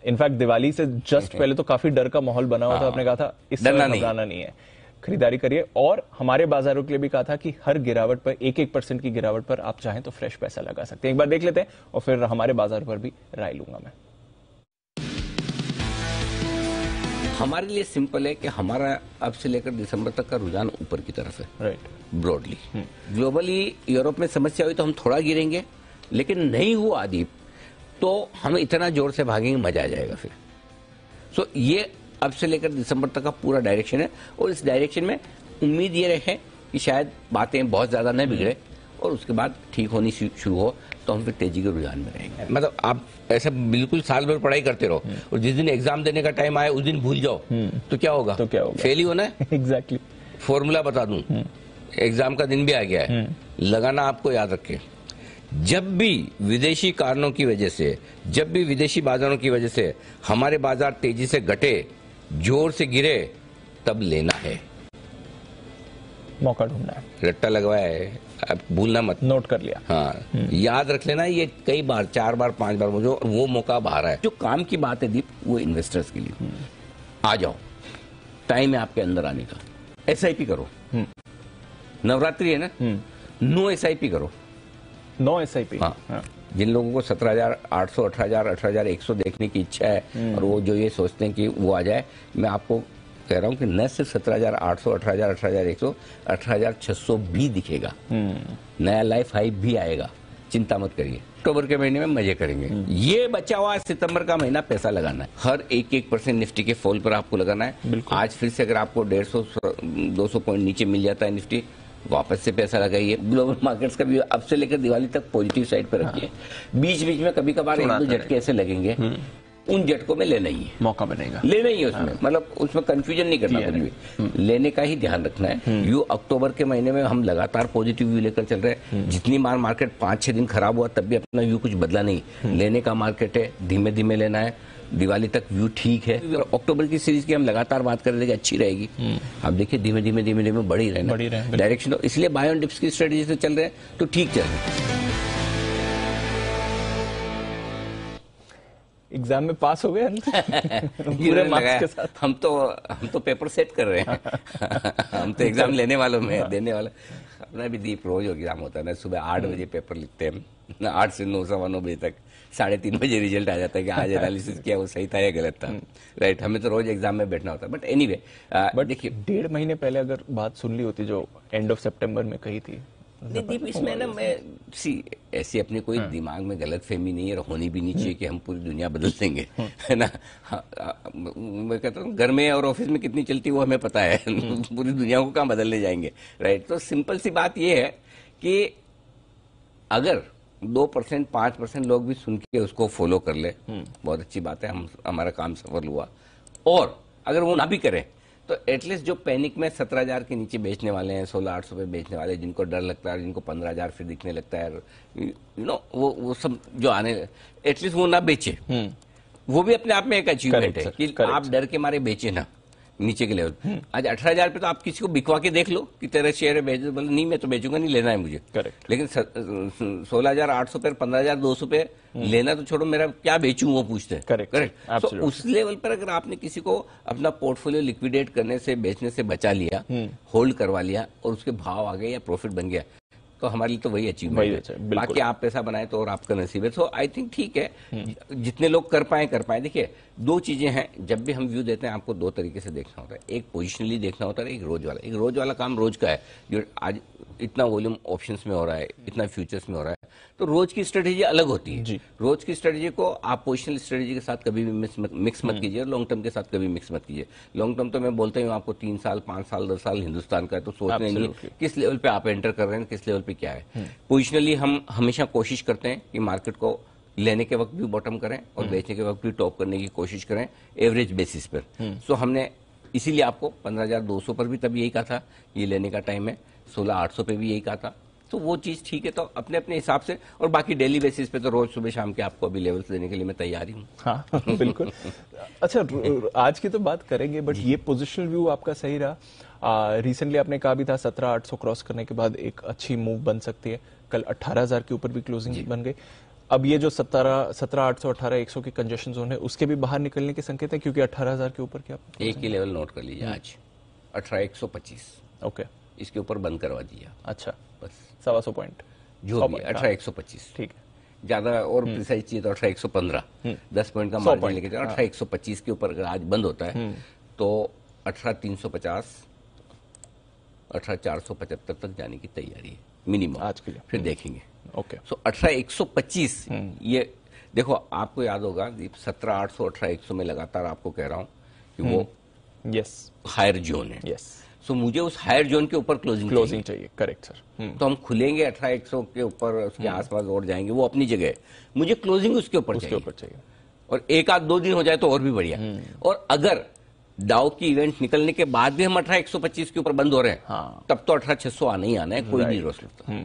In fact Diwali से just पहले तो काफी डर का माहौल बना हुआ था, आपने कहा था इस समय घबराना नहीं है, खरीदारी करिए। और हमारे बाजारों के लिए भी कहा था कि हर गिरावट पर 1% की गिरावट पर आप चाहें तो फ्रेश पैसा लगा सकते हैं। एक बार देख लेते हैं और फिर हमारे बाजार पर भी राय लूंगा मैं। हमारे लिए सिंपल है कि हमारा अब से लेकर दिसंबर तक का रुझान ऊपर की तरफ है, राइट, ब्रॉडली। ग्लोबली यूरोप में समस्या हुई तो हम थोड़ा गिरेंगे, लेकिन नहीं हुआ दीप तो हम इतना जोर से भागेंगे, मजा आ जाएगा फिर। सो ये अब से लेकर दिसंबर तक का पूरा डायरेक्शन है, और इस डायरेक्शन में उम्मीद ये रहे कि शायद बातें बहुत ज्यादा न बिगड़े और उसके बाद ठीक होनी शुरू हो, तो हम फिर तेजी के रुझान में रहेंगे। मतलब आप ऐसा बिल्कुल साल भर पढ़ाई करते रहो और जिस दिन एग्जाम देने का टाइम आए उस दिन भूल जाओ तो क्या होगा? फेल ही होना है। एग्जैक्टली। फॉर्मूला बता दूं, एग्जाम का दिन भी आ गया है, लगाना आपको याद रखे। जब भी विदेशी कारणों की वजह से, जब भी विदेशी बाजारों की वजह से हमारे बाजार तेजी से घटे, जोर से गिरे, तब लेना है, मौका ढूंढना है, रट्टा लगवाया है, अब भूलना मत। नोट कर लिया। हाँ, याद रख लेना, ये कई बार, 4 बार 5 बार मुझे वो मौका बाहर है। जो काम की बात है दीप, वो इन्वेस्टर्स के लिए। आ जाओ, टाइम है आपके अंदर आने का। एसआईपी करो, नवरात्रि है ना, नो एसआईपी करो, नो एसआईपी। हाँ। जिन लोगों को 17,800, 18,000, 18,100 देखने की इच्छा है और वो जो ये सोचते हैं कि वो आ जाए, मैं आपको कह रहा हूं कि न सिर्फ 17,800, 18,000, 18,100, 18,600 भी दिखेगा, नया लाइफ हाई भी आएगा। चिंता मत करिए, अक्टूबर के महीने में मजे करेंगे। ये बचा हुआ सितंबर का महीना पैसा लगाना है, हर 1% निफ्टी के फॉल पर आपको लगाना है। आज फिर से अगर आपको 150-200 पॉइंट नीचे मिल जाता है निफ्टी, वापस से पैसा लगाइए। ग्लोबल मार्केट्स का भी अब से लेकर दिवाली तक पॉजिटिव साइड पर रखिए। बीच बीच में कभी कभार 1-2 झटके ऐसे लगेंगे, उन झटकों में लेना ही है, मौका बनेगा, लेना ही है उसमें। मतलब उसमें कंफ्यूजन नहीं करना, कुछ भी लेने का ही ध्यान रखना है। यू अक्टूबर के महीने में हम लगातार पॉजिटिव व्यू लेकर चल रहे हैं। जितनी बार मार्केट 5-6 दिन खराब हुआ तब भी अपना व्यू कुछ बदला नहीं। लेने का मार्केट है, धीमे धीमे लेना है, दिवाली तक व्यू ठीक है। अक्टूबर की सीरीज की हम लगातार बात कर रहे थे कि अच्छी रहेगी, आप देखिए धीमे धीमे धीमे धीमे बढ़ ही रहना डायरेक्शन। इसलिए बाय ऑन डिप्स की स्ट्रेटेजी से चल रहे हैं तो ठीक चल रहे हैं। एग्जाम में पास हो गए पूरे मार्क्स के साथ। हम तो पेपर सेट कर रहे हैं हम तो एग्जाम लेने वालों में, देने वाले। अपना भी दीप रोज एग्जाम होता है ना, सुबह 8 बजे पेपर लिखते हैं, 8 से 9, 9:15 बजे तक, 3:30 बजे रिजल्ट आ जाता है कि आज एनालिसिस किया वो सही था या गलत था। राइट, हमें तो रोज एग्जाम में बैठना होता है। बट एनीवे, देखिए 1.5 महीने पहले अगर बात सुन ली होती जो एंड ऑफ सितंबर में कही थी, दीप इसमें ना मैं ऐसी अपने कोई दिमाग में गलत फहमी नहीं है, होनी भी नहीं चाहिए कि हम पूरी दुनिया बदल देंगे, है ना। मैं कहता हूँ घर में और ऑफिस में कितनी चलती है वो हमें पता है पूरी दुनिया को कहाँ बदलने जाएंगे। राइट, तो सिंपल सी बात ये है कि अगर 2%, 5% लोग भी सुन के उसको फॉलो कर ले, बहुत अच्छी बात है, हमारा काम सफल हुआ। और अगर वो ना भी करें तो एटलीस्ट जो पैनिक में 17,000 के नीचे बेचने वाले हैं, 16,800 पे बेचने वाले, जिनको डर लगता है, जिनको 15,000 फिर दिखने लगता है, यू नो, वो सब जो आने, एटलीस्ट वो ना बेचे। वो भी अपने आप में एक अचीवमेंट है कि आप डर के मारे बेचे ना नीचे के लेवल। आज 18,000 पे तो आप किसी को बिकवा के देख लो कि तेरा शेयर है, बेच, बोले नहीं मैं तो बेचूंगा नहीं, लेना है मुझे। करेक्ट। लेकिन 16,800 पे, 15,200 पे लेना तो छोड़ो, मेरा क्या बेचूं वो पूछते हैं। करेक्ट। तो उस लेवल पर अगर आपने किसी को अपना पोर्टफोलियो लिक्विडेट करने से, बेचने से बचा लिया, होल्ड करवा लिया और उसके भाव आ गए या प्रॉफिट बन गया, तो हमारे लिए तो वही अचीवमेंट है। बाकी आप पैसा बनाए तो और आपका नसीब है। सो आई थिंक ठीक है, जितने लोग कर पाए। देखिए 2 चीजें हैं, जब भी हम व्यू देते हैं आपको 2 तरीके से देखना होता है, एक पोजिशनली देखना होता है, एक रोज वाला। एक रोज वाला काम रोज का है, जो आज इतना वॉल्यूम ऑप्शंस में हो रहा है, इतना फ्यूचर्स में हो रहा है, तो रोज की स्ट्रेटेजी अलग होती है। रोज की स्ट्रेटेजी को आप पोजिशनल स्ट्रेटेजी के साथ कभी भी मिक्स मत कीजिए, लॉन्ग टर्म के साथ कभी मिक्स मत कीजिए। लॉन्ग टर्म तो मैं बोलता हूँ आपको 3 साल, 5 साल, 10 साल हिंदुस्तान का है, तो सोचने नहीं किस लेवल पे आप एंटर कर रहे हैं, किस लेवल पे क्या है। पोजिशनली हम हमेशा कोशिश करते हैं कि मार्केट को लेने के वक्त भी बॉटम करें और बेचने के वक्त भी टॉप करने की कोशिश करें, एवरेज बेसिस पर। सो हमने इसीलिए आपको 15,200 पर भी तब यही कहा था ये लेने का टाइम है, 16,800 पे भी यही कहा था। तो वो चीज ठीक है, तो अपने अपने हिसाब से। और बाकी डेली बेसिस पे तो रोज सुबह शाम के आपको अभी लेवल्स देने के लिए मैं तैयार ही हूँ। हाँ बिल्कुल। अच्छा, आज की तो बात करेंगे, बट ये पोजिशनल व्यू आपका सही रहा। रिसेंटली आपने कहा भी था 17,800 क्रॉस करने के बाद एक अच्छी मूव बन सकती है। कल 18,000 के ऊपर भी क्लोजिंग बन गई। अब ये जो 17,800 18,100 की कंजेशन जोन है उसके भी बाहर निकलने के संकेत है, क्योंकि 18,000 के ऊपर क्या एक ही लेवल नोट कर लीजिए आज 18,125। ओके, इसके ऊपर बंद करवा दिया। अच्छा, बस 125 पॉइंट जो भी 18,125, ठीक है। ज्यादा और प्रिसाइज चाहिए तो 18,115, 10 पॉइंट का मार्जिन लेके चलो। 18,125 के ऊपर अगर आज बंद होता है तो 18,350 18,475 तक जाने की तैयारी है मिनिमम आज के लिए, फिर देखेंगे। ओके, सो 18,125 ये देखो, आपको याद होगा 17,800 18,100 में लगातार आपको कह रहा हूं कि वो यस हायर जोन है। यस, सो मुझे उस हायर जोन के ऊपर क्लोजिंग चाहिए। Correct sir. तो हम खुलेंगे 18,100 के ऊपर, उसके आसपास और जाएंगे, वो अपनी जगह है। मुझे क्लोजिंग उसके ऊपर चाहिए और एक आध 2 दिन हो जाए तो और भी बढ़िया। और अगर डाउ की इवेंट निकलने के बाद भी हम 18,125 के ऊपर बंद हो रहे हैं, हाँ, तब तो 18,600 आना ही आना है, कोई नहीं रोक सकता।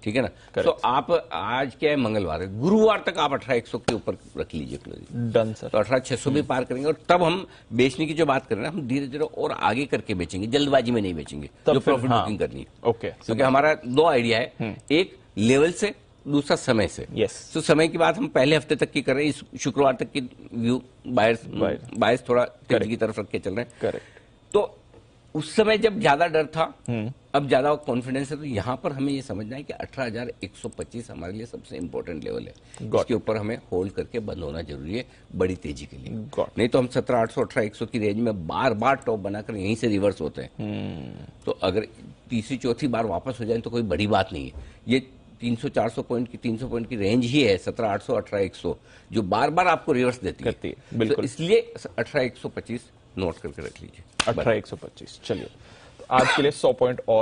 ठीक है ना। तो आप आज क्या है, मंगलवार है, गुरुवार तक आप 18,100 के ऊपर रख लीजिए क्लोजिंग। Done sir. तो 18,600 भी पार करेंगे और तब हम बेचने की जो बात कर रहे हैं, हम धीरे धीरे और आगे करके बेचेंगे, जल्दबाजी में नहीं बेचेंगे जो प्रॉफिट बुकिंग करनी है। ओके, क्योंकि हमारा 2 आइडिया है, एक लेवल से, दूसरा समय से। यस, तो समय की बात हम पहले हफ्ते तक की कर रहे हैं, इस शुक्रवार तक की व्यू बायर्स थोड़ा तेजी की तरफ रख के चल रहे हैं। करेक्ट। तो उस समय जब ज्यादा डर था, अब ज्यादा कॉन्फिडेंस है, तो यहां पर हमें ये समझना है कि 18,125 हमारे लिए सबसे इंपॉर्टेंट लेवल है। इसके ऊपर हमें होल्ड करके बंद होना जरूरी है बड़ी तेजी के लिए। नहीं तो हम 17,800 18,100 की रेंज में बार बार टॉप बनाकर यहीं से रिवर्स होते हैं। तो अगर तीसरी चौथी बार वापस हो जाए तो कोई बड़ी बात नहीं है। ये 300-400 पॉइंट की 300 पॉइंट की रेंज ही है 17,800 18,100, जो बार बार आपको रिवर्स देती है। बिल्कुल। तो इसलिए 18,125 नोट करके रख लीजिए। 18,125। चलिए, तो आज के लिए 100 पॉइंट और